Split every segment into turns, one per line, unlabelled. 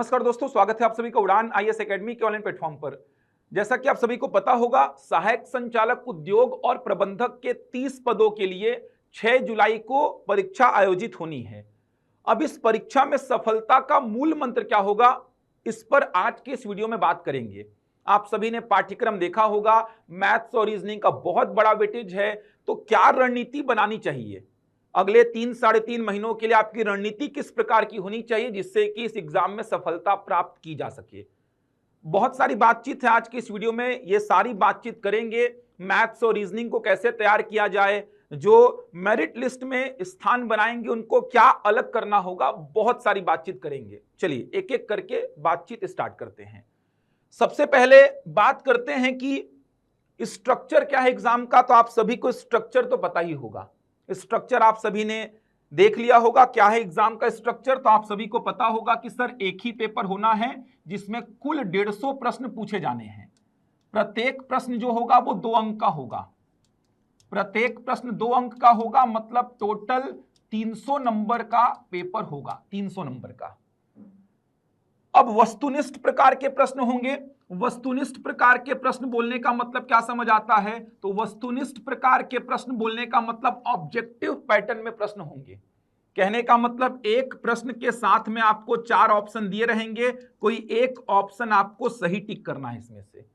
नमस्कार दोस्तों, स्वागत है आप सभी का उड़ान आईएएस एकेडमी के ऑनलाइन प्लेटफॉर्म पर। जैसा कि आप सभी को पता होगा, सहायक संचालक उद्योग और प्रबंधक के 30 पदों के लिए 6 जुलाई को परीक्षा आयोजित होनी है। अब इस परीक्षा में सफलता का मूल मंत्र क्या होगा, इस पर आज के इस वीडियो में बात करेंगे। आप सभी ने पाठ्यक्रम देखा होगा, मैथ्स और रीजनिंग का बहुत बड़ा वेटेज है, तो क्या रणनीति बनानी चाहिए अगले 3-3.5 महीनों के लिए, आपकी रणनीति किस प्रकार की होनी चाहिए जिससे कि इस एग्जाम में सफलता प्राप्त की जा सके। बहुत सारी बातचीत है आज की इस वीडियो में, ये सारी बातचीत करेंगे। मैथ्स और रीजनिंग को कैसे तैयार किया जाए, जो मेरिट लिस्ट में स्थान बनाएंगे उनको क्या अलग करना होगा, बहुत सारी बातचीत करेंगे। चलिए एक एक करके बातचीत स्टार्ट करते हैं। सबसे पहले बात करते हैं कि स्ट्रक्चर क्या है एग्जाम का। तो आप सभी को स्ट्रक्चर तो पता ही होगा, स्ट्रक्चर आप सभी ने देख लिया होगा। क्या है एग्जाम का स्ट्रक्चर, तो आप सभी को पता होगा कि सर एक ही पेपर होना है जिसमें कुल 150 प्रश्न पूछे जाने हैं। प्रत्येक प्रश्न जो होगा वो 2 अंक का होगा, प्रत्येक प्रश्न 2 अंक का होगा, मतलब टोटल 300 नंबर का पेपर होगा, 300 नंबर का। अब वस्तुनिष्ठ प्रकार के प्रश्न होंगे। वस्तुनिष्ठ प्रकार के प्रश्न बोलने का मतलब क्या समझ आता है, तो वस्तुनिष्ठ प्रकार के प्रश्न बोलने का मतलब ऑब्जेक्टिव पैटर्न में प्रश्न होंगे। कहने का मतलब एक प्रश्न के साथ में आपको 4 ऑप्शन दिए रहेंगे, कोई एक ऑप्शन आपको सही टिक करना है। इसमें से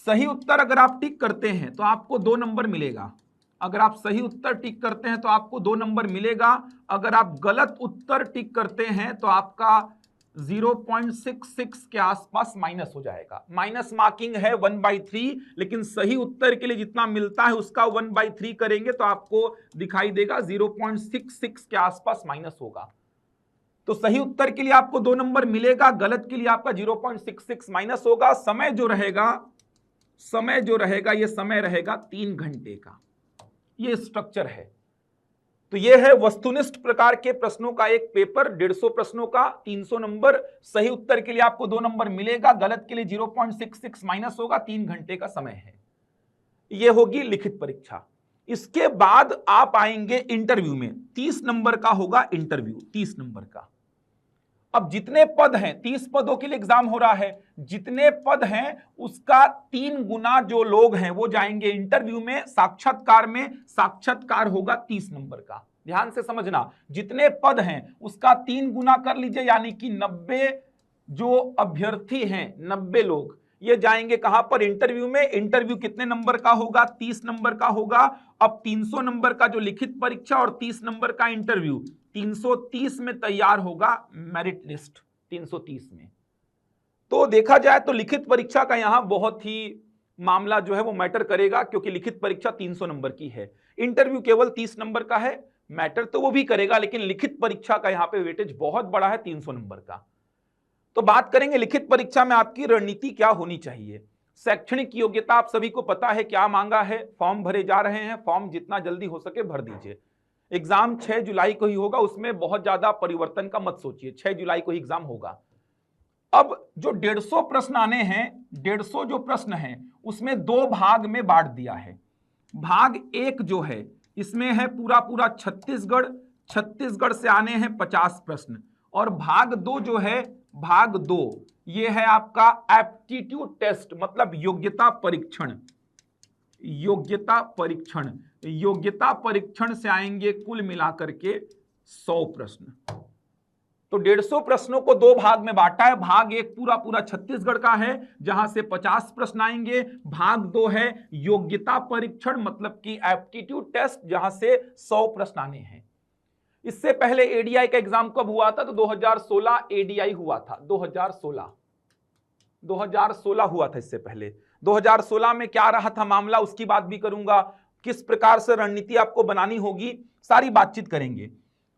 सही उत्तर अगर आप टिक करते हैं तो आपको 2 नंबर मिलेगा। अगर आप सही उत्तर टिक करते हैं तो आपको 2 नंबर मिलेगा। अगर आप गलत उत्तर टिक करते हैं तो आपका 0.66 के आसपास माइनस हो जाएगा। माइनस मार्किंग है 1/3, लेकिन सही उत्तर के लिए जितना मिलता है उसका 1/3 करेंगे तो आपको दिखाई देगा 0.66 के आसपास माइनस होगा। तो सही उत्तर के लिए आपको 2 नंबर मिलेगा, गलत के लिए आपका 0.66 माइनस होगा। समय जो रहेगा ये समय रहेगा 3 घंटे का। ये स्ट्रक्चर है। तो ये है वस्तुनिष्ठ प्रकार के प्रश्नों का एक पेपर, 150 प्रश्नों का, 300 नंबर। सही उत्तर के लिए आपको 2 नंबर मिलेगा, गलत के लिए 0.66 माइनस होगा, 3 घंटे का समय है। ये होगी लिखित परीक्षा। इसके बाद आप आएंगे इंटरव्यू में। 30 नंबर का होगा इंटरव्यू, 30 नंबर का। अब जितने पद हैं, 30 पदों के लिए एग्जाम हो रहा है, जितने पद हैं उसका 3 गुना जो लोग हैं वो जाएंगे इंटरव्यू में, साक्षात्कार में। साक्षात्कार होगा 30 नंबर का। ध्यान से समझना, जितने पद हैं उसका 3 गुना कर लीजिए, यानी कि 90 जो अभ्यर्थी हैं, 90 लोग ये जाएंगे कहां पर, इंटरव्यू में। इंटरव्यू कितने नंबर का होगा, 30 नंबर का होगा। अब 300 नंबर का जो लिखित परीक्षा और 30 नंबर का इंटरव्यू, 330 में तैयार होगा मेरिट लिस्ट, 330 में। तो देखा जाए तो लिखित परीक्षा का यहां बहुत ही मामला जो है वो मैटर करेगा, क्योंकि लिखित परीक्षा 300 नंबर की है, इंटरव्यू केवल 30 नंबर का है। मैटर तो वो भी करेगा, लेकिन लिखित परीक्षा का यहां पे वेटेज बहुत बड़ा है, 300 नंबर का। तो बात करेंगे लिखित परीक्षा में आपकी रणनीति क्या होनी चाहिए। शैक्षणिक योग्यता आप सभी को पता है क्या मांगा है। फॉर्म भरे जा रहे हैं, फॉर्म जितना जल्दी हो सके भर दीजिए। एग्जाम 6 जुलाई को ही होगा, उसमें बहुत ज्यादा परिवर्तन का मत सोचिए, 6 जुलाई को ही एग्जाम होगा। अब जो 150 प्रश्न आने हैं, 150 जो प्रश्न हैं उसमें 2 भाग में बांट दिया है। भाग 1 जो है इसमें है पूरा छत्तीसगढ़ से आने हैं 50 प्रश्न, और भाग 2 जो है, भाग 2 ये है आपका एप्टीट्यूड टेस्ट, मतलब योग्यता परीक्षण। योग्यता परीक्षण से आएंगे कुल मिलाकर के 100 प्रश्न। तो 150 प्रश्नों को 2 भाग में बांटा है। भाग 1 पूरा छत्तीसगढ़ का है, जहां से 50 प्रश्न आएंगे। भाग 2 है योग्यता परीक्षण, मतलब कि एप्टीट्यूड टेस्ट, जहां से 100 प्रश्न आने हैं। इससे पहले एडीआई का एग्जाम कब हुआ था, तो 2016 एडीआई हुआ था। 2016 हुआ था इससे पहले। 2016 में क्या रहा था मामला, उसकी बात भी करूंगा। किस प्रकार से रणनीति आपको बनानी होगी, सारी बातचीत करेंगे।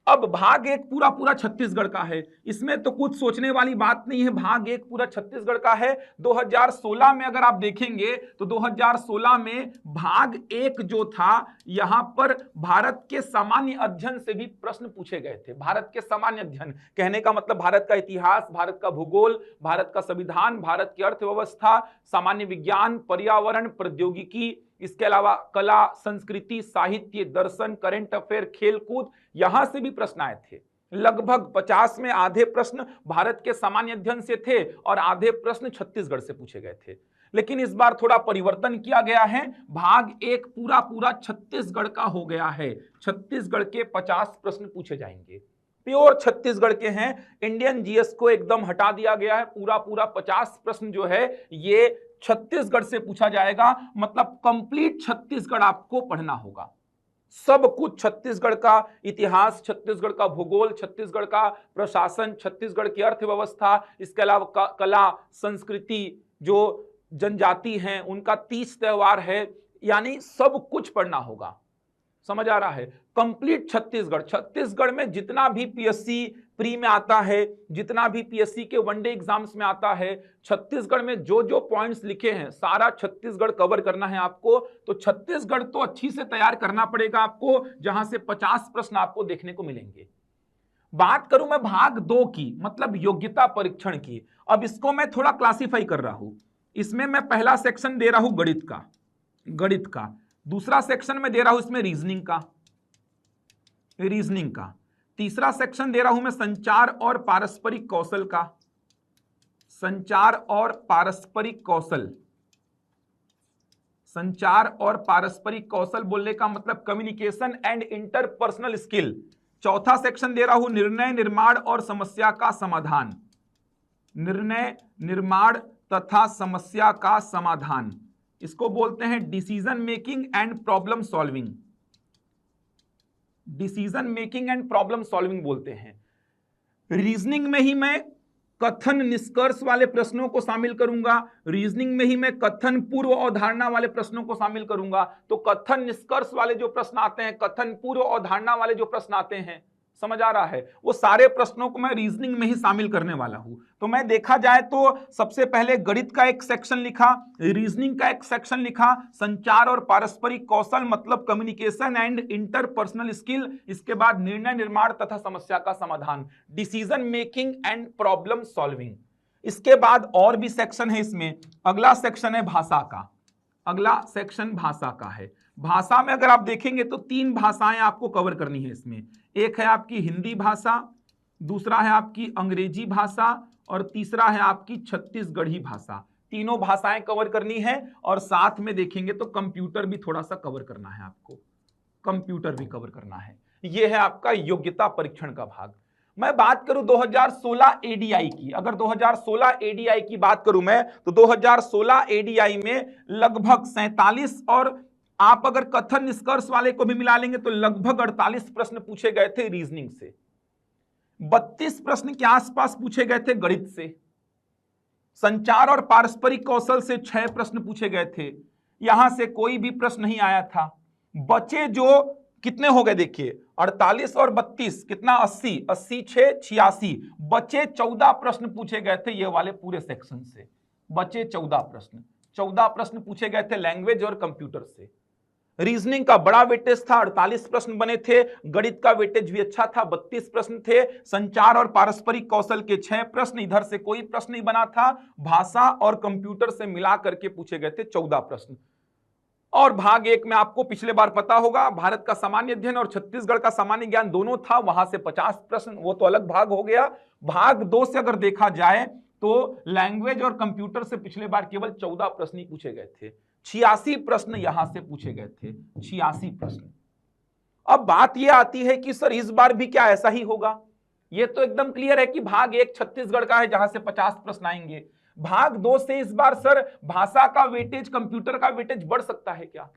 अब भाग 1 पूरा छत्तीसगढ़ का है, इसमें तो कुछ सोचने वाली बात नहीं है। भाग 1 पूरा छत्तीसगढ़ का है। 2016 में अगर आप देखेंगे तो 2016 में भाग 1 जो था, यहां पर भारत के सामान्य अध्ययन से भी प्रश्न पूछे गए थे। भारत के सामान्य अध्ययन कहने का मतलब भारत का इतिहास, भारत का भूगोल, भारत का संविधान, भारत की अर्थव्यवस्था, सामान्य विज्ञान, पर्यावरण, प्रौद्योगिकी, इसके अलावा कला, संस्कृति, साहित्य, दर्शन, करंट अफेयर, खेलकूद, यहां से भी प्रश्न आए थे। लगभग 50 में आधे प्रश्न भारत के सामान्य अध्ययन से थे और आधे प्रश्न छत्तीसगढ़ से पूछे गए थे। लेकिन इस बार थोड़ा परिवर्तन किया गया है, भाग एक पूरा पूरा छत्तीसगढ़ का हो गया है। छत्तीसगढ़ के 50 प्रश्न पूछे जाएंगे, प्योर छत्तीसगढ़ के हैं। इंडियन जीएस को एकदम हटा दिया गया है, पूरा पूरा 50 प्रश्न जो है ये छत्तीसगढ़ से पूछा जाएगा। मतलब कंप्लीट छत्तीसगढ़ आपको पढ़ना होगा, सब कुछ छत्तीसगढ़ का इतिहास, छत्तीसगढ़ का भूगोल, छत्तीसगढ़ का प्रशासन, छत्तीसगढ़ की अर्थव्यवस्था, इसके अलावा कला संस्कृति, जो जनजाति हैं उनका 30 त्योहार है, यानी सब कुछ पढ़ना होगा। समझ आ रहा है? कंप्लीट छत्तीसगढ़, छत्तीसगढ़ में जितना भी पीएससी प्री में आता है, जितना भी पीएससी के वनडे एग्जाम्स में आता है, छत्तीसगढ़ में जो जो पॉइंट्स लिखे हैं सारा छत्तीसगढ़ कवर करना है आपको। तो छत्तीसगढ़ तो अच्छी से तैयार करना पड़ेगा आपको, जहां से 50 प्रश्न आपको देखने को मिलेंगे। बात करूं मैं भाग 2 की, मतलब योग्यता परीक्षण की। अब इसको मैं थोड़ा क्लासिफाई कर रहा हूं। इसमें मैं पहला सेक्शन दे रहा हूं गणित का, दूसरा सेक्शन में दे रहा हूं इसमें रीजनिंग का, तीसरा सेक्शन दे रहा हूं मैं संचार और पारस्परिक कौशल का। संचार और पारस्परिक कौशल बोलने का मतलब कम्युनिकेशन एंड इंटरपर्सनल स्किल। चौथा सेक्शन दे रहा हूं निर्णय निर्माण और समस्या का समाधान, निर्णय निर्माण तथा समस्या का समाधान। इसको बोलते हैं decision making and problem solving, decision making and problem solving बोलते हैं। रीजनिंग में ही मैं कथन निष्कर्ष वाले प्रश्नों को शामिल करूंगा, रीजनिंग में ही मैं कथन पूर्व अवधारणा वाले प्रश्नों को शामिल करूंगा। तो कथन निष्कर्ष वाले जो प्रश्न आते हैं, कथन पूर्व अवधारणा वाले जो प्रश्न आते हैं, समझ आ रहा है, वो सारे प्रश्नों को मैं रीजनिंग में ही शामिल करने वाला हूं। तो मैं देखा जाए तो सबसे पहले गणित का एक सेक्शन लिखा, रीजनिंग का एक सेक्शन लिखा, संचार और पारस्परिक कौशल मतलब कम्युनिकेशन एंड इंटरपर्सनल स्किल, इसके बाद निर्णय निर्माण तथा समस्या का समाधान, decision making and problem solving. इसके बाद और भी सेक्शन है इसमें। अगला सेक्शन है भाषा का, अगला सेक्शन भाषा का है। भाषा में अगर आप देखेंगे तो 3 भाषाएं आपको कवर करनी है इसमें। एक है आपकी हिंदी भाषा, दूसरा है आपकी अंग्रेजी भाषा और तीसरा है आपकी छत्तीसगढ़ी भाषा। तीनों भाषाएं कवर करनी है और साथ में देखेंगे तो कंप्यूटर भी थोड़ा सा कवर करना है आपको, कंप्यूटर भी कवर करना है। यह है आपका योग्यता परीक्षण का भाग। मैं बात करूं 2016 एडीआई की, अगर 2016 एडीआई की बात करूं मैं तो 2016 एडीआई में लगभग 47 और आप अगर कथन निष्कर्ष वाले को भी मिला लेंगे तो लगभग 48 प्रश्न पूछे गए थे रीजनिंग से, 32 प्रश्न के आसपास पूछे गए थे गणित से, संचार और पारस्परिक कौशल से 6 प्रश्न पूछे गए थे, यहां से कोई भी प्रश्न नहीं आया था। बचे जो कितने हो गए देखिए, 48 और 32 कितना, 80, 80 6 86, बचे 14 प्रश्न पूछे गए थे ये वाले पूरे सेक्शन से। बचे 14 प्रश्न पूछे गए थे लैंग्वेज और कंप्यूटर से। रीजनिंग का बड़ा वेटेज था, 48 प्रश्न बने थे। गणित का वेटेज भी अच्छा था, 32 प्रश्न थे। संचार और पारस्परिक कौशल के 6 प्रश्न, इधर से कोई प्रश्न नहीं बना था। भाषा और कंप्यूटर से मिला करके पूछे गए थे 14 प्रश्न। और भाग 1 में आपको पिछले बार पता होगा भारत का सामान्य अध्ययन और छत्तीसगढ़ का सामान्य ज्ञान दोनों था, वहां से 50 प्रश्न, वो तो अलग भाग हो गया। भाग 2 से अगर देखा जाए तो लैंग्वेज और कंप्यूटर से पिछले बार केवल 14 प्रश्न ही पूछे गए थे, 86 प्रश्न यहां से पूछे गए थे, 86 प्रश्न। अब बात यह आती है कि सर इस बार भी क्या ऐसा ही होगा? यह तो एकदम क्लियर है कि भाग 1 छत्तीसगढ़ का है जहां से 50 प्रश्न आएंगे। भाग 2 से इस बार सर भाषा का वेटेज, कंप्यूटर का वेटेज बढ़ सकता है क्या?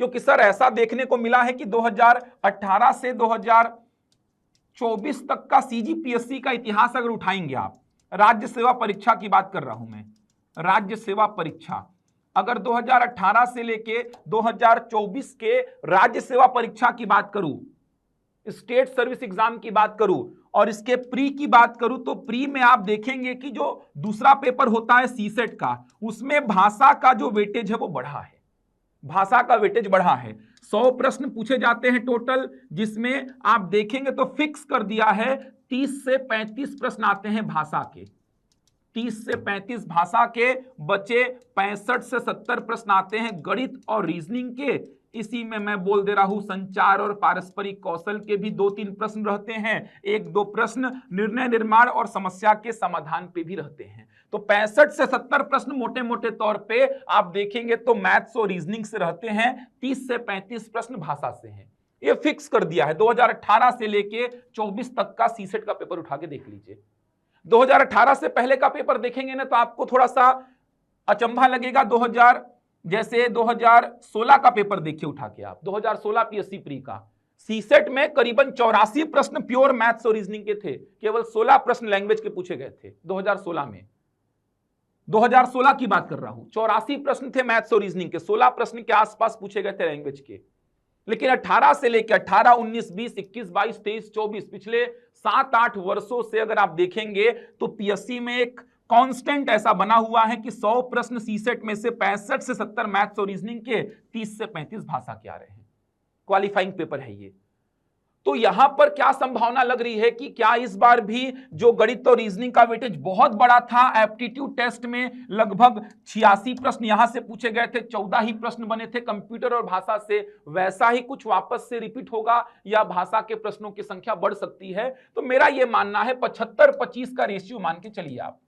क्योंकि सर ऐसा देखने को मिला है कि 2018 से 2024 तक का सीजीपीएससी का इतिहास अगर उठाएंगे आप, राज्य सेवा परीक्षा की बात कर रहा हूं मैं, राज्य सेवा परीक्षा, अगर 2018 से लेके 2024 के राज्य सेवा परीक्षा की बात करूं, स्टेट सर्विस एग्जाम की बात करूं और इसके प्री की बात करूं, तो प्री में आप देखेंगे कि जो दूसरा पेपर होता है सीसेट का, उसमें भाषा का जो वेटेज है वो बढ़ा है, भाषा का वेटेज बढ़ा है। 100 प्रश्न पूछे जाते हैं टोटल, जिसमें आप देखेंगे तो फिक्स कर दिया है 30 से 35 प्रश्न आते हैं भाषा के, 30 से 35 भाषा के, बचे 65 से 70 प्रश्न आते हैं गणित और रीजनिंग के, इसी में मैं बोल दे रहा हूं संचार और पारस्परिक कौशल के भी 2-3 प्रश्न रहते हैं, 1-2 प्रश्न निर्णय निर्माण और समस्या के समाधान पे भी रहते हैं। तो 65 से 70 प्रश्न मोटे मोटे तौर पे आप देखेंगे तो मैथ्स और रीजनिंग से रहते हैं, 30 से 35 प्रश्न भाषा से हैं। ये फिक्स कर दिया है। 2018 से लेके 24 तक का सीसेट का पेपर उठा के देख लीजिए। 2018 से पहले का पेपर देखेंगे ना तो आपको थोड़ा सा अचंभा लगेगा। 2016 का पेपर देखिए उठा के आप, 2016 पीएससी प्री का सीसेट में करीबन 84 प्रश्न प्योर मैथ्स और रीजनिंग के थे, केवल 16 प्रश्न लैंग्वेज के पूछे गए थे 2016 में। 2016 की बात कर रहा हूं, 84 प्रश्न थे मैथ्स और रीजनिंग के, 16 प्रश्न के आसपास पूछे गए थे लैंग्वेज के। लेकिन 18 से लेकर 18, 19, 20, 21, 22, 23, 24 पिछले 7-8 वर्षों से अगर आप देखेंगे तो पीएससी में एक कांस्टेंट ऐसा बना हुआ है कि 100 प्रश्न सीसेट में से 65 से 70 मैथ्स और रीजनिंग के, 30 से 35 भाषा के आ रहे हैं। क्वालिफाइंग पेपर है ये। तो यहां पर क्या संभावना लग रही है कि क्या इस बार भी जो गणित और रीजनिंग का वेटेज बहुत बड़ा था, एप्टीट्यूड टेस्ट में लगभग 86 प्रश्न यहां से पूछे गए थे, 14 ही प्रश्न बने थे कंप्यूटर और भाषा से, वैसा ही कुछ वापस से रिपीट होगा या भाषा के प्रश्नों की संख्या बढ़ सकती है? तो मेरा यह मानना है 75-25 का रेशियो मान के चलिए आप,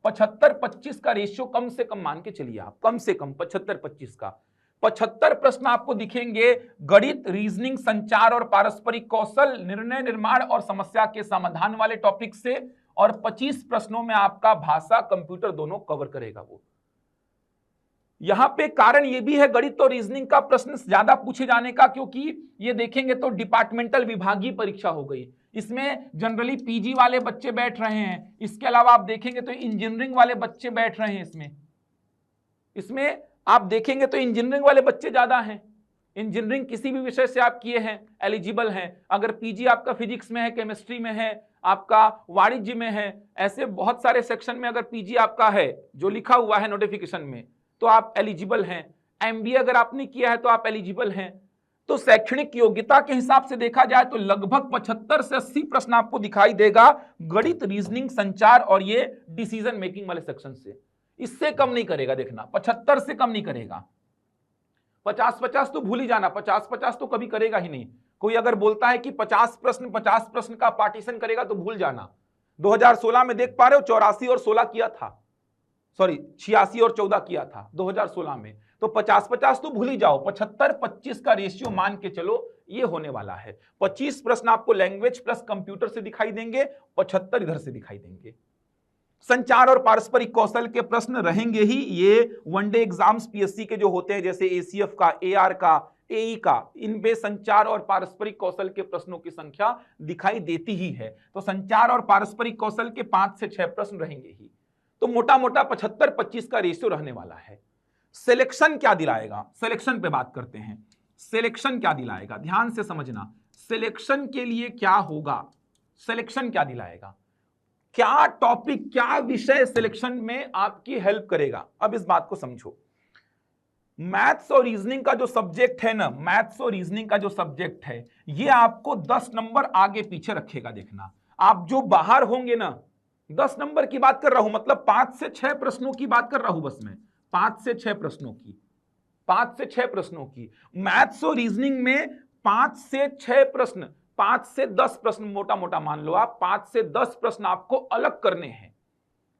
75-25 का रेशियो कम से कम मान के चलिए आप, कम से कम 75-25 का। 75 प्रश्न आपको दिखेंगे गणित, रीजनिंग, संचार और पारस्परिक कौशल, निर्णय निर्माण और समस्या के समाधान वाले टॉपिक से, और 25 प्रश्नों में आपका भाषा, कंप्यूटर दोनों कवर करेगा वो। यहां पे कारण ये भी है गणित और रीजनिंग का प्रश्न ज्यादा पूछे जाने का, क्योंकि ये देखेंगे तो डिपार्टमेंटल विभागीय परीक्षा हो गई, इसमें जनरली पीजी वाले बच्चे बैठ रहे हैं। इसके अलावा आप देखेंगे तो इंजीनियरिंग वाले बच्चे बैठ रहे हैं इसमें आप देखेंगे तो इंजीनियरिंग वाले बच्चे ज्यादा हैं। इंजीनियरिंग किसी भी विषय से आप किए हैं एलिजिबल हैं। अगर पीजी आपका फिजिक्स में है, केमिस्ट्री में है, आपका वाणिज्य में है, ऐसे बहुत सारे सेक्शन में अगर पीजी आपका है जो लिखा हुआ है नोटिफिकेशन में, तो आप एलिजिबल हैं। एमबीए अगर आपने किया है तो आप एलिजिबल हैं। तो शैक्षणिक योग्यता के हिसाब से देखा जाए तो लगभग 75 से 80 प्रश्न आपको दिखाई देगा गणित, रीजनिंग, संचार और ये डिसीजन मेकिंग वाले सेक्शन से। इससे कम नहीं करेगा, देखना 75 से कम नहीं करेगा। 50-50 तो भूल ही जाना, 50-50 तो कभी करेगा ही नहीं। कोई अगर बोलता है कि 50 प्रश्न का पार्टीशन करेगा तो भूल जाना। 2016 में देख पा रहे हो 84 और 16 किया था, सॉरी 86 और 14 किया था 2016 में। तो 50-50 तो भूल ही जाओ, 75-25 का रेशियो मान के चलो ये होने वाला है। 25 प्रश्न आपको लैंग्वेज प्लस कंप्यूटर से दिखाई देंगे, 75 इधर से दिखाई देंगे। संचार और पारस्परिक कौशल के प्रश्न रहेंगे ही। ये वनडे एग्जाम्स पीएससी के जो होते हैं, जैसे एसीएफ का, एआर का, एई का, इनमें संचार और पारस्परिक कौशल के प्रश्नों की संख्या दिखाई देती ही है। तो संचार और पारस्परिक कौशल के 5 से 6 प्रश्न रहेंगे ही। तो मोटा मोटा 75-25 का रेशियो रहने वाला है। सिलेक्शन क्या दिलाएगा, सिलेक्शन पे बात करते हैं। सिलेक्शन क्या दिलाएगा, ध्यान से समझना। सिलेक्शन के लिए क्या होगा, सिलेक्शन क्या दिलाएगा, क्या टॉपिक, क्या विषय सिलेक्शन में आपकी हेल्प करेगा। अब इस बात को समझो। मैथ्स और रीजनिंग का जो सब्जेक्ट है ना, मैथ्स और रीजनिंग का जो सब्जेक्ट है, ये आपको 10 नंबर आगे पीछे रखेगा। देखना, आप जो बाहर होंगे ना, 10 नंबर की बात कर रहा हूं, मतलब 5 से 6 प्रश्नों की बात कर रहा हूं बस मैं, 5 से 6 प्रश्नों की, 5 से 6 प्रश्नों की। मैथ्स और रीजनिंग में 5 से 6 प्रश्न, 5 से 10 प्रश्न मोटा मोटा मान लो आप, 5 से 10 प्रश्न आपको अलग करने हैं।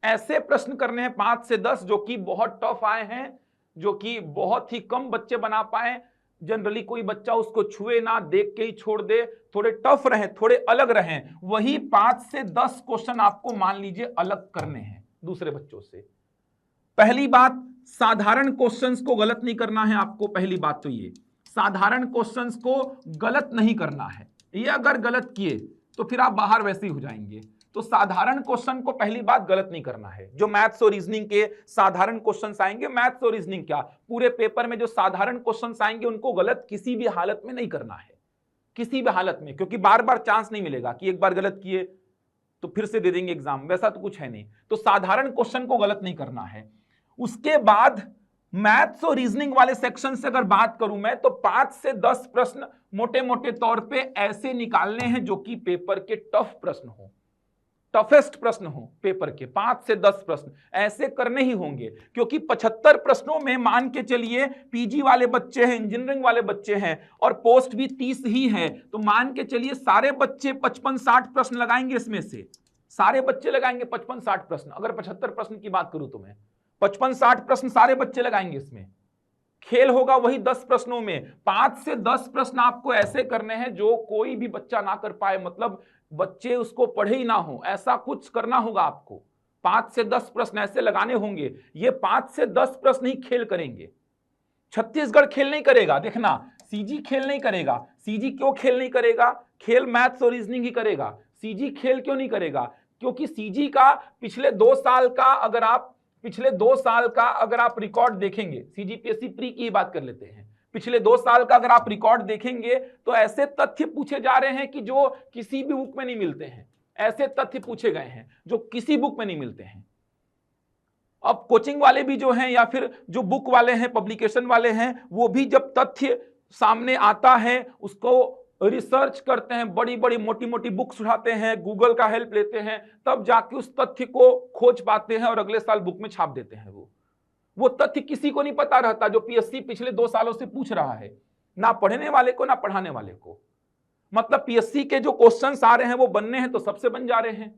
ऐसे प्रश्न करने हैं 5 से 10 जो कि बहुत टफ आए हैं, जो कि बहुत ही कम बच्चे बना पाए। जनरली कोई बच्चा उसको छुए ना, देख के ही छोड़ दे, थोड़े टफ रहे, थोड़े अलग रहे। वही 5 से 10 क्वेश्चन आपको मान लीजिए अलग करने हैं दूसरे बच्चों से। पहली बात, साधारण क्वेश्चंस को गलत नहीं करना है आपको। पहली बात तो ये, साधारण क्वेश्चंस को गलत नहीं करना है। ये अगर गलत किए तो फिर आप बाहर वैसे ही हो जाएंगे। तो साधारण क्वेश्चन को पहली बात गलत नहीं करना है। जो मैथ्स और रीजनिंग के साधारण क्वेश्चंस आएंगे, मैथ्स और रीजनिंग क्या, पूरे पेपर में जो साधारण क्वेश्चंस आएंगे उनको गलत किसी भी हालत में नहीं करना है, किसी भी हालत में, क्योंकि बार बार चांस नहीं मिलेगा कि एक बार गलत किए तो फिर से दे देंगे एग्जाम, वैसा तो कुछ है नहीं। तो साधारण क्वेश्चन को गलत नहीं करना है। उसके बाद मैथ्स और रीजनिंग वाले सेक्शन से अगर बात करूं मैं, तो 5 से 10 प्रश्न मोटे मोटे तौर पे ऐसे निकालने हैं जो कि पेपर के टफ प्रश्न हो। टफेस्ट प्रश्न हो पेपर के, 5 से 10 प्रश्न ऐसे करने ही होंगे, क्योंकि 75 प्रश्नों में मान के चलिए पीजी वाले बच्चे हैं, इंजीनियरिंग वाले बच्चे हैं और पोस्ट भी 30 ही है, तो मान के चलिए सारे बच्चे 55-60 प्रश्न लगाएंगे, इसमें से सारे बच्चे लगाएंगे 55-60 प्रश्न। अगर 75 प्रश्न की बात करूं तो मैं 55-60 प्रश्न सारे बच्चे लगाएंगे, इसमें खेल होगा वही 10 प्रश्नों में। 5 से 10 प्रश्न आपको ऐसे करने हैं जो कोई भी बच्चा ना कर पाए, मतलब बच्चे उसको पढ़े ही ना हो, ऐसा कुछ करना होगा आपको। 5 से 10 प्रश्न ऐसे लगाने होंगे। ये 5 से 10 प्रश्न ही खेल करेंगे। छत्तीसगढ़ खेल नहीं करेगा, देखना, सीजी खेल नहीं करेगा। सीजी क्यों खेल नहीं करेगा? खेल मैथ्स और रीजनिंग ही करेगा। सीजी खेल क्यों नहीं करेगा? क्योंकि सीजी का पिछले 2 साल का अगर आप रिकॉर्ड देखेंगे, सीजीपीएससी प्री की बात कर लेते हैं, पिछले 2 साल का अगर आप रिकॉर्ड देखेंगे तो ऐसे तथ्य पूछे जा रहे हैं कि जो किसी भी बुक में नहीं मिलते हैं। ऐसे तथ्य पूछे गए हैं जो किसी बुक में नहीं मिलते हैं। अब कोचिंग वाले भी जो हैं या फिर जो बुक वाले हैं, पब्लिकेशन वाले हैं, वो भी जब तथ्य सामने आता है उसको रिसर्च करते हैं, बड़ी बड़ी मोटी मोटी बुक्स उठाते हैं, गूगल का हेल्प लेते हैं, तब जाके उस तथ्य को खोज पाते हैं और अगले साल बुक में छाप देते हैं। वो तथ्य किसी को नहीं पता रहता जो पीएससी पिछले 2 सालों से पूछ रहा है, ना पढ़ने वाले को ना पढ़ाने वाले को। मतलब पीएससी के जो क्वेश्चंस आ रहे हैं वो बनने हैं तो सबसे बन जा रहे हैं।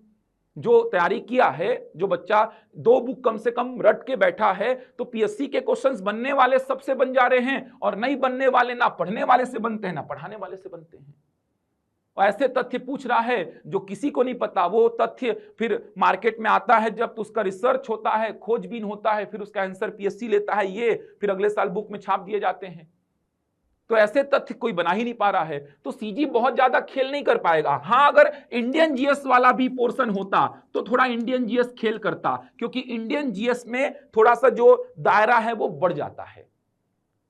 जो तैयारी किया है, जो बच्चा 2 बुक कम से कम रट के बैठा है, तो पीएससी के क्वेश्चंस बनने वाले सबसे बन जा रहे हैं, और नहीं बनने वाले ना पढ़ने वाले से बनते हैं ना पढ़ाने वाले से बनते हैं। और ऐसे तथ्य पूछ रहा है जो किसी को नहीं पता। वो तथ्य फिर मार्केट में आता है जब, तो उसका रिसर्च होता है, खोजबीन होता है, फिर उसका आंसर पीएससी लेता है, ये फिर अगले साल बुक में छाप दिए जाते हैं। तो ऐसे तथ्य कोई बना ही नहीं पा रहा है, तो सीजी बहुत ज्यादा खेल नहीं कर पाएगा। हाँ, अगर इंडियन जीएस वाला भी पोर्शन होता तो थोड़ा इंडियन जीएस खेल करता, क्योंकि इंडियन जीएस में थोड़ा सा जो दायरा है वो बढ़ जाता है।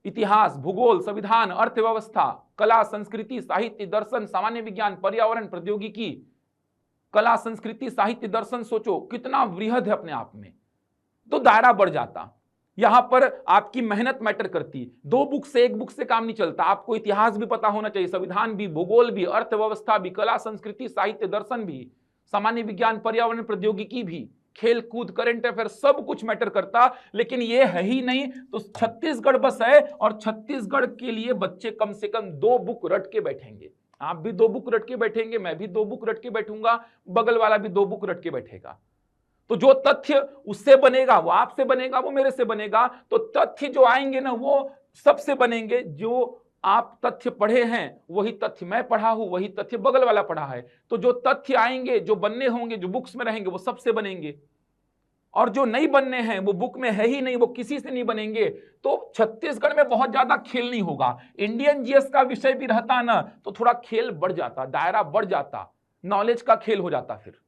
इतिहास, भूगोल, संविधान, अर्थव्यवस्था, कला, संस्कृति, साहित्य, दर्शन, सामान्य विज्ञान, पर्यावरण, प्रौद्योगिकी, कला, संस्कृति, साहित्य, दर्शन, सोचो कितना वृहद है अपने आप में, तो दायरा बढ़ जाता। यहां पर आपकी मेहनत मैटर करती। 2 बुक से 1 बुक से काम नहीं चलता। आपको इतिहास भी पता होना चाहिए, संविधान भी, भूगोल भी, अर्थव्यवस्था भी, कला, संस्कृति, साहित्य, दर्शन भी, सामान्य विज्ञान, पर्यावरण, प्रौद्योगिकी भी, खेल कूद, करंट अफेयर, सब कुछ मैटर करता। लेकिन ये है ही नहीं, तो छत्तीसगढ़ बस है, और छत्तीसगढ़ के लिए बच्चे कम से कम 2 बुक रट के बैठेंगे। आप भी 2 बुक रट के बैठेंगे, मैं भी 2 बुक रट के बैठूंगा, बगल वाला भी 2 बुक रट के बैठेगा। तो जो तथ्य उससे बनेगा वो आपसे बनेगा, वो मेरे से बनेगा। तो तथ्य जो आएंगे ना वो सबसे बनेंगे। जो आप तथ्य पढ़े हैं वही तथ्य मैं पढ़ा हूं, वही तथ्य बगल वाला पढ़ा है। तो जो तथ्य आएंगे, जो बनने होंगे, जो बुक्स में रहेंगे, वो सबसे बनेंगे। और जो नहीं बनने हैं, वो बुक में है ही नहीं, वो किसी से नहीं बनेंगे। तो छत्तीसगढ़ में बहुत ज्यादा खेल नहीं होगा। इंडियन जीएस का विषय भी रहता ना तो थोड़ा खेल बढ़ जाता, दायरा बढ़ जाता, नॉलेज का खेल हो जाता। फिर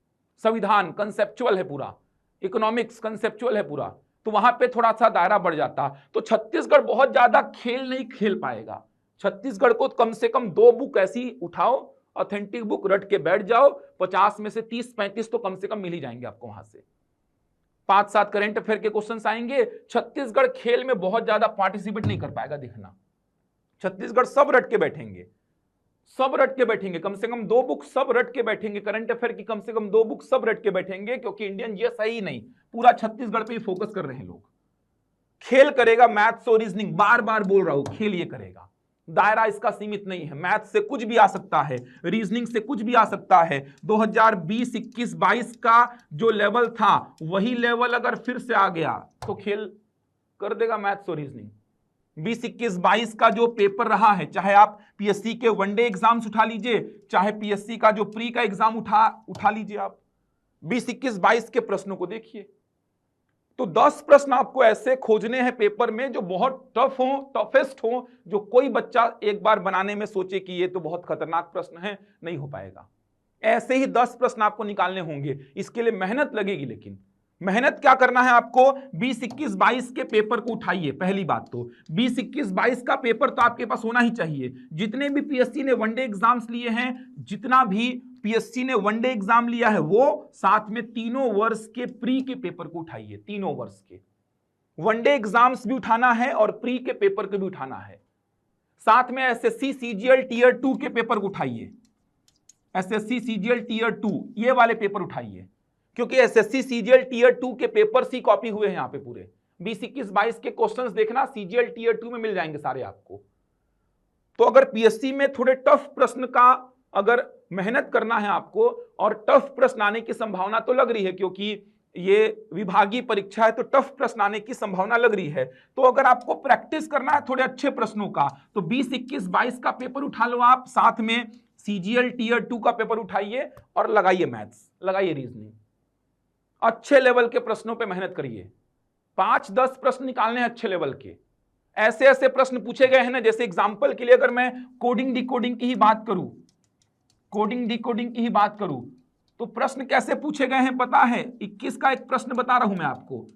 संविधान कंसेप्चुअल है पूरा, इकोनॉमिक्स कंसेप्चुअल है पूरा, तो वहां पे थोड़ा सा दायरा बढ़ जाता। तो छत्तीसगढ़ बहुत ज्यादा खेल नहीं खेल पाएगा। छत्तीसगढ़ को कम से कम 2 बुक ऐसी उठाओ, ऑथेंटिक बुक रट के बैठ जाओ, 50 में से 30-35 तो कम से कम मिल ही जाएंगे आपको। वहां से 5-7 करंट अफेयर के क्वेश्चंस आएंगे। छत्तीसगढ़ खेल में बहुत ज्यादा पार्टिसिपेट नहीं कर पाएगा। देखना, छत्तीसगढ़ सब रट के बैठेंगे, सब रट के बैठेंगे, कम से कम 2 बुक सब रट के बैठेंगे, करंट अफेयर की कम से कम 2 बुक सब रट के बैठेंगे, क्योंकि इंडियन जीएस है ही नहीं। पूरा छत्तीसगढ़ पे ही फोकस कर रहे हैं लोग। खेल करेगा मैथ्स और रीजनिंग, बार बार बोल रहा हूं, खेल ये करेगा। दायरा इसका सीमित नहीं है, मैथ्स से कुछ भी आ सकता है, रीजनिंग से कुछ भी आ सकता है। 2020, 21, 22 का जो लेवल था वही लेवल अगर फिर से आ गया तो खेल कर देगा मैथ्स और रीजनिंग। 20, 21, 22 का जो पेपर रहा है, चाहे आप पीएससी के वनडे एग्जाम्स उठा लीजिए, चाहे पीएससी का जो प्री का एग्जाम उठा लीजिए, आप 20, 21, 22 के प्रश्नों को देखिए। तो 10 प्रश्न आपको ऐसे खोजने हैं पेपर में जो बहुत टफ हो, टफेस्ट हो, जो कोई बच्चा एक बार बनाने में सोचे कि ये तो बहुत खतरनाक प्रश्न है, नहीं हो पाएगा। ऐसे ही 10 प्रश्न आपको निकालने होंगे। इसके लिए मेहनत लगेगी, लेकिन मेहनत क्या करना है आपको, 20, 21, 22 के पेपर को उठाइए। पहली बात तो 20, 21, 22 का पेपर तो आपके पास होना ही चाहिए। जितने भी पीएससी ने वनडे एग्जाम्स लिए हैं, जितना भी पीएससी ने वनडे एग्जाम लिया है, वो साथ में 3 वर्ष के प्री के पेपर को उठाइए। 3 वर्ष के वनडे एग्जाम्स भी उठाना है और प्री के पेपर को भी उठाना है। साथ में एसएससी, सीजीएल, टियर 2 के पेपर को उठाइए। एसएससी सीजीएल टीयर 2 ये वाले पेपर उठाइए, क्योंकि एसएससी सीजीएल टीयर 2 के पेपर सी कॉपी हुए हैं यहाँ पे पूरे 20, 21, 22 के क्वेश्चंस देखना सीजीएल टीयर 2 में मिल जाएंगे सारे आपको। तो अगर पीएससी में थोड़े टफ प्रश्न का अगर मेहनत करना है आपको और टफ प्रश्न आने की संभावना तो लग रही है, क्योंकि ये विभागीय परीक्षा है तो टफ प्रश्न आने की संभावना लग रही है, तो अगर आपको प्रैक्टिस करना है थोड़े अच्छे प्रश्नों का तो 20, 21, 22 का पेपर उठा लो आप, साथ में सीजीएल टीयर 2 का पेपर उठाइए और लगाइए मैथ्स, लगाइए रीजनिंग, अच्छे लेवल के प्रश्नों पे मेहनत करिए। 5-10 प्रश्न निकालने हैं अच्छे लेवल के। ऐसे ऐसे प्रश्न पूछे गए हैं ना, जैसे एग्जांपल के लिए अगर मैं कोडिंग डिकोडिंग की ही बात करूं, कोडिंग डिकोडिंग की ही बात करूं तो प्रश्न कैसे पूछे गए हैं पता है? 21 का एक प्रश्न बता रहा हूं मैं आपको,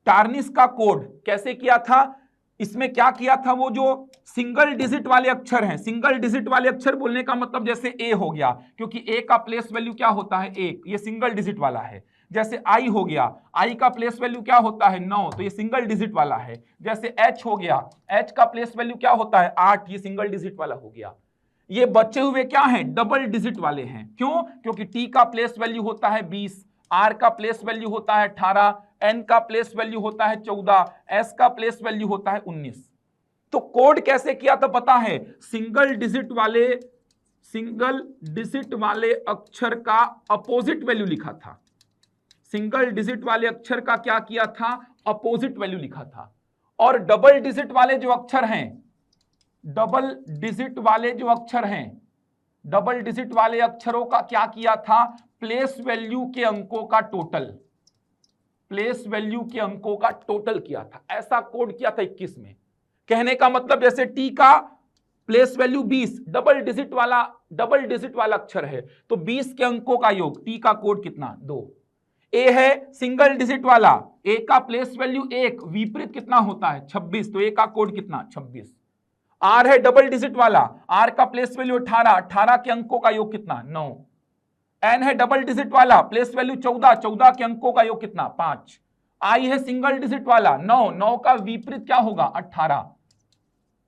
टार्निश का कोड कैसे किया था। इसमें क्या किया था, वो जो सिंगल डिजिट वाले अक्षर हैं, सिंगल डिजिट वाले अक्षर बोलने का मतलब जैसे ए हो गया, क्योंकि ए का प्लेस वैल्यू क्या होता है 1, ये सिंगल डिजिट वाला है। जैसे आई हो गया, आई का प्लेस वैल्यू क्या होता है 9, तो ये सिंगल डिजिट वाला है। जैसे एच हो गया, एच का प्लेस वैल्यू क्या होता है 8, ये सिंगल डिजिट वाला हो गया। ये बचे हुए क्या हैं, डबल डिजिट वाले हैं। क्यों? क्योंकि टी का प्लेस वैल्यू होता है 20, आर का प्लेस वैल्यू होता है 18, एन का प्लेस वैल्यू होता है 14, एस का प्लेस वैल्यू होता है 19। तो कोड कैसे किया था पता है? सिंगल डिजिट वाले अक्षर का अपोजिट वैल्यू लिखा था। सिंगल डिजिट वाले अक्षर का क्या किया था, अपोजिट वैल्यू लिखा था। और डबल डिजिट वाले जो अक्षर हैं, डबल डिजिट वाले जो अक्षर हैं, डबल डिजिट वाले अक्षरों का क्या किया था, प्लेस वैल्यू के अंकों का टोटल, प्लेस वैल्यू के अंकों का टोटल किया था। ऐसा कोड किया था 21 में। कहने का मतलब जैसे टी का प्लेस वैल्यू 20, डबल डिजिट वाला अक्षर है तो 20 के अंकों का योग, टी का कोड कितना 2। ए है सिंगल डिजिट वाला, ए का प्लेस वैल्यू 1, विपरीत कितना होता है 26, तो ए का कोड कितना 26। आर है डबल डिजिट वाला, आर का प्लेस वैल्यू 18, 18 के अंकों का योग कितना 9। एन है डबल डिजिट वाला, प्लेस वैल्यू 14, 14 के अंकों का योग कितना 5। आई है सिंगल डिजिट वाला 9, 9 का विपरीत क्या होगा 18।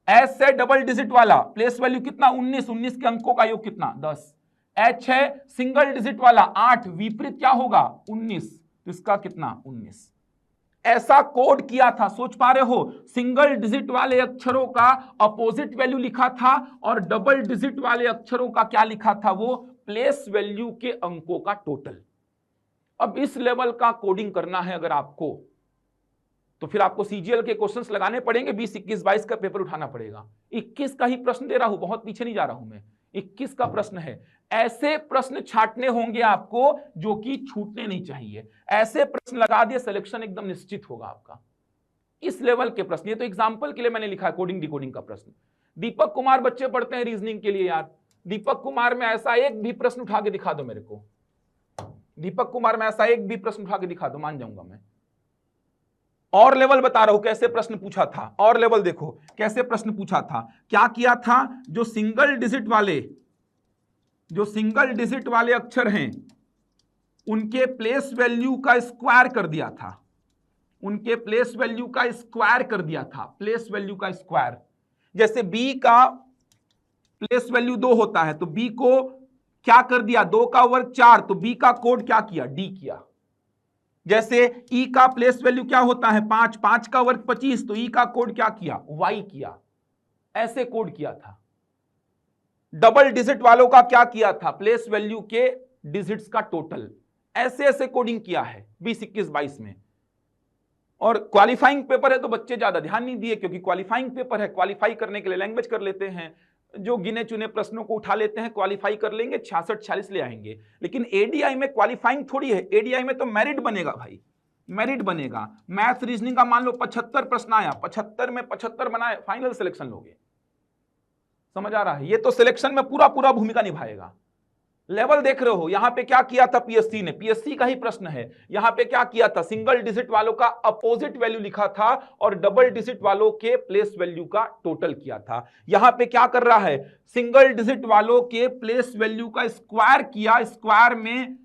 एस है डबल डिजिट वाला, प्लेस वैल्यू कितना 19, 19 के अंकों का योग कितना 10। एच है सिंगल डिजिट वाला 8, विपरीत क्या होगा 19, तो इसका कितना 19। ऐसा कोड किया था, सोच पा रहे हो? सिंगल डिजिट वाले अक्षरों का अपोजिट वैल्यू लिखा था और डबल डिजिट वाले अक्षरों का क्या लिखा था, वो प्लेस वैल्यू के अंकों का टोटल। अब इस लेवल का कोडिंग करना है अगर आपको, तो फिर आपको सीजीएल के क्वेश्चंस लगाने पड़ेंगे, 20, 21, 22 का पेपर उठाना पड़ेगा। 21 का ही प्रश्न दे रहा हूं, बहुत पीछे नहीं जा रहा हूं मैं, 21 का प्रश्न है। ऐसे प्रश्न छांटने होंगे आपको जो कि छूटने नहीं चाहिए। ऐसे प्रश्न लगा दिए, सिलेक्शन एकदम निश्चित होगा आपका। इस लेवल के प्रश्न, ये तो एग्जांपल के लिए मैंने लिखा है कोडिंग डिकोडिंग का प्रश्न। दीपक कुमार बच्चे पढ़ते हैं रीजनिंग के लिए यार, दीपक कुमार में ऐसा एक भी प्रश्न उठा के दिखा दो मेरे को, दीपक कुमार में ऐसा एक भी प्रश्न उठा के दिखा दो, मान जाऊंगा मैं। और लेवल बता रहा हूं कैसे प्रश्न पूछा था, और लेवल देखो कैसे प्रश्न पूछा था। क्या किया था, जो सिंगल डिजिट वाले अक्षर हैं उनके प्लेस वैल्यू का स्क्वायर कर दिया था, उनके प्लेस वैल्यू का स्क्वायर कर दिया था, प्लेस वैल्यू का स्क्वायर। जैसे बी का प्लेस वैल्यू 2 होता है तो बी को क्या कर दिया, 2 का वर्ग 4, तो बी का कोड क्या किया, डी किया। जैसे ई का प्लेस वैल्यू क्या होता है 5, 5 का वर्ग 25, तो ई का कोड क्या किया, वाई किया। ऐसे कोड किया था। डबल डिजिट वालों का क्या किया था, प्लेस वैल्यू के डिजिट्स का टोटल। ऐसे ऐसे कोडिंग किया है 20, 21, 22 में। और क्वालिफाइंग पेपर है तो बच्चे ज्यादा ध्यान नहीं दिए, क्योंकि क्वालिफाइंग पेपर है, क्वालिफाई करने के लिए लैंग्वेज कर लेते हैं, जो गिने चुने प्रश्नों को उठा लेते हैं, क्वालिफाई कर लेंगे, 66-46 ले आएंगे। लेकिन एडीआई में क्वालिफाइंग थोड़ी है, एडीआई में तो मेरिट बनेगा भाई, मेरिट बनेगा। मैथ्स रीजनिंग का मान लो 75 प्रश्न आया, 75 में 75 बनाए, फाइनल सिलेक्शन लोगे। समझ आ रहा है? ये तो सिलेक्शन में पूरा पूरा भूमिका निभाएगा। लेवल देख रहे हो, यहां पे क्या किया था पीएससी ने, पीएससी का ही प्रश्न है। यहां पे क्या किया था, सिंगल डिजिट वालों का अपोजिट वैल्यू लिखा था और डबल डिजिट वालों के प्लेस वैल्यू का टोटल किया था। यहां पे क्या कर रहा है, सिंगल डिजिट वालों के प्लेस वैल्यू का स्क्वायर किया, स्क्वायर में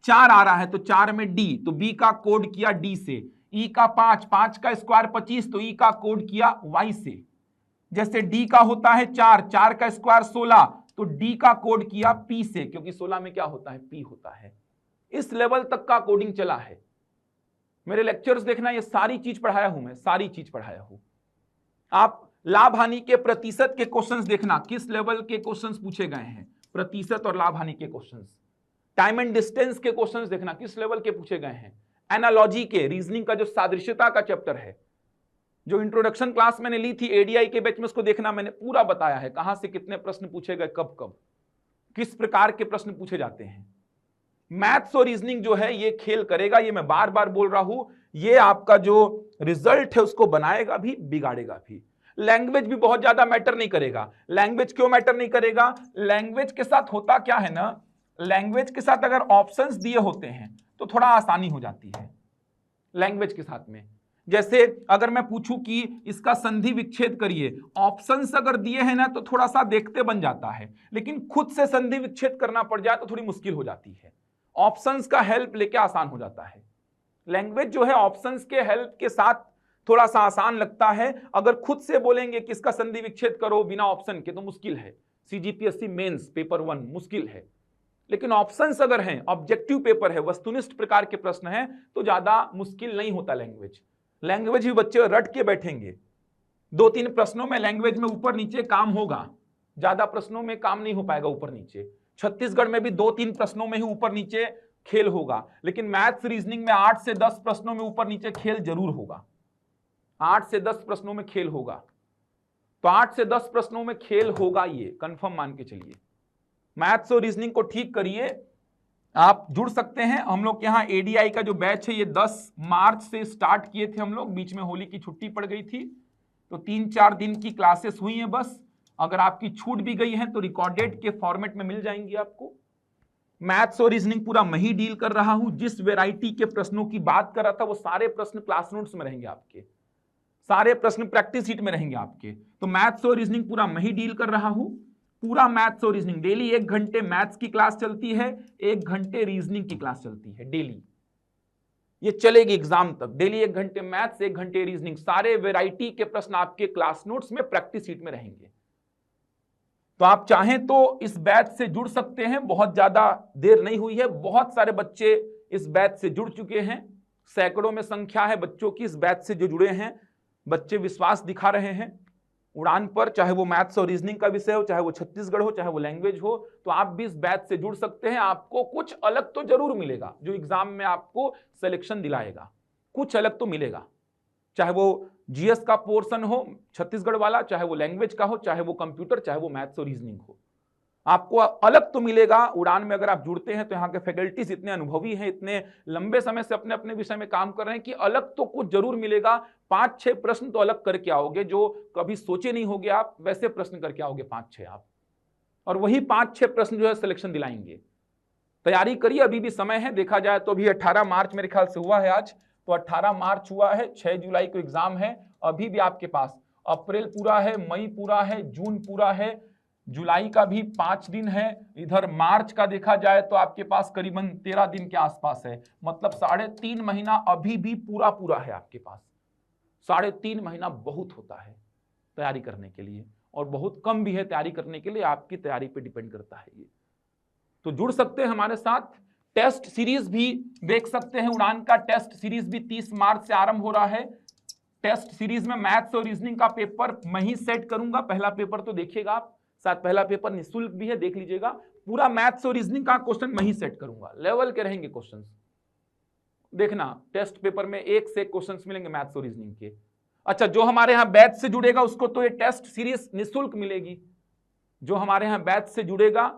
4 आ रहा है तो 4 में डी, तो बी का कोड किया डी से। ई का 5, 5 का स्क्वायर 25, तो ई का कोड किया वाई से। जैसे डी का होता है 4, 4 का स्क्वायर 16, तो डी का कोड किया पी से, क्योंकि 16 में क्या होता है, पी होता है। इस लेवल तक का कोडिंग चला है। मेरे लेक्चर्स देखना, ये सारी चीज पढ़ाया हूं मैं, सारी चीज पढ़ाया हूं। आप लाभ हानि के प्रतिशत के क्वेश्चंस देखना, किस लेवल के क्वेश्चंस पूछे गए हैं, प्रतिशत और लाभ हानि के क्वेश्चंस। टाइम एंड डिस्टेंस के क्वेश्चंस देखना, किस लेवल के पूछे गए हैं। एनालॉजी के, रीजनिंग का जो सादृश्यता का चैप्टर है, जो इंट्रोडक्शन क्लास मैंने ली थी एडीआई के बैच में, उसको देखना, मैंने पूरा बताया है कहां से कितने प्रश्न पूछे गए, कब कब, किस प्रकार के प्रश्न पूछे जाते हैं। मैथ्स और रीजनिंग जो है ये खेल करेगा, ये मैं बार बार बोल रहा हूं, ये आपका जो रिजल्ट है उसको बनाएगा भी, बिगाड़ेगा भी। लैंग्वेज भी बहुत ज्यादा मैटर नहीं करेगा। लैंग्वेज क्यों मैटर नहीं करेगा, लैंग्वेज के साथ होता क्या है ना, लैंग्वेज के साथ अगर ऑप्शंस दिए होते हैं तो थोड़ा आसानी हो जाती है लैंग्वेज के साथ में। जैसे अगर मैं पूछूं कि इसका संधि विच्छेद करिए, ऑप्शंस अगर दिए हैं ना तो थोड़ा सा देखते बन जाता है, लेकिन खुद से संधि विच्छेद करना पड़ जाए तो थोड़ी मुश्किल हो जाती है। ऑप्शंस का हेल्प लेके आसान हो जाता है। लैंग्वेज जो है ऑप्शंस के हेल्प के साथ थोड़ा सा आसान लगता है। अगर खुद से बोलेंगे कि इसका संधि विच्छेद करो बिना ऑप्शन के तो मुश्किल है। सीजीपीएससी मेंस पेपर 1 मुश्किल है, लेकिन ऑप्शंस अगर हैं, ऑब्जेक्टिव पेपर है, वस्तुनिष्ठ प्रकार के प्रश्न हैं, तो ज्यादा मुश्किल नहीं होता लैंग्वेज। लैंग्वेज भी बच्चे रट के बैठेंगे, 2-3 प्रश्नों में लैंग्वेज में ऊपर नीचे काम होगा, ज्यादा प्रश्नों में काम नहीं हो पाएगा ऊपर नीचे। छत्तीसगढ़ में भी 2-3 प्रश्नों में ही ऊपर नीचे खेल होगा, लेकिन मैथ्स रीजनिंग में 8 से 10 प्रश्नों में ऊपर नीचे खेल जरूर होगा। 8 से 10 प्रश्नों में खेल होगा, तो 8 से 10 प्रश्नों में खेल होगा, ये कंफर्म मान के चलिए। मैथ्स और रीजनिंग को ठीक करिए, आप जुड़ सकते हैं। हम लोग यहाँ एडीआई का जो बैच है ये 10 मार्च से स्टार्ट किए थे हम लोग, बीच में होली की छुट्टी पड़ गई थी, तो 3-4 दिन की क्लासेस हुई हैं बस। अगर आपकी छूट भी गई है तो रिकॉर्डेड के फॉर्मेट में मिल जाएंगी आपको। मैथ्स और रीजनिंग पूरा मैं ही डील कर रहा हूं। जिस वैरायटी के प्रश्नों की बात कर रहा था वो सारे प्रश्न क्लास नोट्स में रहेंगे आपके, सारे प्रश्न प्रैक्टिस शीट में रहेंगे आपके। तो मैथ्स और रीजनिंग पूरा मैं ही डील कर रहा हूं, पूरा मैथ्स और रीजनिंग। डेली 1 घंटे मैथ्स की क्लास चलती है, 1 घंटे रीजनिंग की क्लास चलती है डेली, ये चलेगी एग्जाम तक। डेली 1 घंटे मैथ्स, 1 घंटे रीजनिंग, सारे वैरायटी के प्रश्न आपके क्लास नोट्स में प्रैक्टिस शीट में रहेंगे। तो आप चाहें तो इस बैच से जुड़ सकते हैं, बहुत ज्यादा देर नहीं हुई है, बहुत सारे बच्चे इस बैच से जुड़ चुके हैं, सैकड़ों में संख्या है बच्चों की इस बैच से जो जुड़े हैं। बच्चे विश्वास दिखा रहे हैं उड़ान पर, चाहे वो मैथ्स और रीजनिंग का विषय हो, चाहे वो छत्तीसगढ़ हो, चाहे वो लैंग्वेज हो। तो आप भी इस बैच से जुड़ सकते हैं। आपको कुछ अलग तो जरूर मिलेगा, जो एग्जाम में आपको सिलेक्शन दिलाएगा, कुछ अलग तो मिलेगा, चाहे वो जीएस का पोर्शन हो छत्तीसगढ़ वाला, चाहे वो लैंग्वेज का हो, चाहे वो कंप्यूटर, चाहे वो मैथ्स और रीजनिंग हो, आपको अलग तो मिलेगा। उड़ान में अगर आप जुड़ते हैं तो यहाँ के फैकल्टीज इतने अनुभवी हैं, इतने लंबे समय से अपने अपने विषय में काम कर रहे हैं कि अलग तो कुछ जरूर मिलेगा। 5-6 प्रश्न तो अलग करके आओगे, जो कभी सोचे नहीं होगे आप, वैसे प्रश्न करके आओगे 5-6 आप, और वही 5-6 प्रश्न जो है सिलेक्शन दिलाएंगे। तैयारी करिए, अभी भी समय है। देखा जाए तो अभी 18 मार्च मेरे ख्याल से हुआ है आज, तो 18 मार्च हुआ है, 6 जुलाई को एग्जाम है। अभी भी आपके पास अप्रैल पूरा है, मई पूरा है, जून पूरा है, जुलाई का भी 5 दिन है, इधर मार्च का देखा जाए तो आपके पास करीबन 13 दिन के आसपास है, मतलब 3.5 महीना अभी भी पूरा पूरा है आपके पास। 3.5 महीना बहुत होता है तैयारी करने के लिए, और बहुत कम भी है तैयारी करने के लिए, आपकी तैयारी पे डिपेंड करता है ये। तो जुड़ सकते हैं हमारे साथ। टेस्ट सीरीज भी देख सकते हैं, उड़ान का टेस्ट सीरीज भी 30 मार्च से आरंभ हो रहा है। टेस्ट सीरीज में मैथ्स और रीजनिंग का पेपर मैं ही सेट करूंगा, पहला पेपर तो देखिएगा आप, साथ पहला पेपर निःशुल्क भी है, देख लीजिएगा। पूरा मैथ्स और रीजनिंग का क्वेश्चन मैं ही सेट करूंगा, लेवल के रहेंगे क्वेश्चंस। देखना टेस्ट पेपर में 1 से क्वेश्चंस मिलेंगे मैथ्स और रीजनिंग के। अच्छा, जो हमारे यहाँ बैच से जुड़ेगा उसको तो ये टेस्ट सीरीज निःशुल्क मिलेगी। जो हमारे यहाँ बैच से जुड़ेगा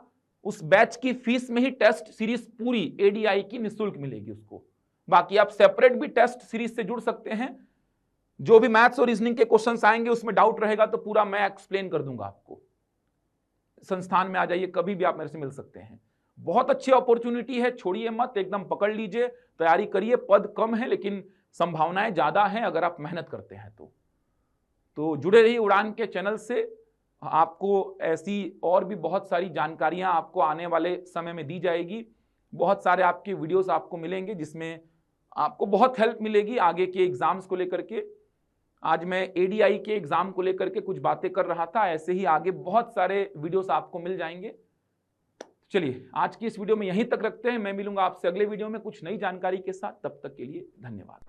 उस बैच की फीस में ही टेस्ट सीरीज पूरी एडीआई की निःशुल्क मिलेगी उसको। बाकी आप सेपरेट भी टेस्ट सीरीज से जुड़ सकते हैं। जो भी मैथ्स और रीजनिंग के क्वेश्चंस आएंगे उसमें डाउट रहेगा तो पूरा मैं एक्सप्लेन कर दूंगा आपको। संस्थान में आ जाइए, कभी भी आप मेरे से मिल सकते हैं। बहुत अच्छी अपॉर्चुनिटी है, छोड़िए मत, एकदम पकड़ लीजिए, तैयारी करिए। पद कम है लेकिन संभावनाएं ज्यादा हैं अगर आप मेहनत करते हैं तो जुड़े रहिए उड़ान के चैनल से। आपको ऐसी और भी बहुत सारी जानकारियां आपको आने वाले समय में दी जाएगी। बहुत सारे आपके वीडियोस आपको मिलेंगे जिसमें आपको बहुत हेल्प मिलेगी आगे के एग्जाम्स को लेकर के। आज मैं एडीआई के एग्जाम को लेकर के कुछ बातें कर रहा था, ऐसे ही आगे बहुत सारे वीडियोस आपको मिल जाएंगे। चलिए आज की इस वीडियो में यहीं तक रखते हैं, मैं मिलूंगा आपसे अगले वीडियो में कुछ नई जानकारी के साथ, तब तक के लिए धन्यवाद।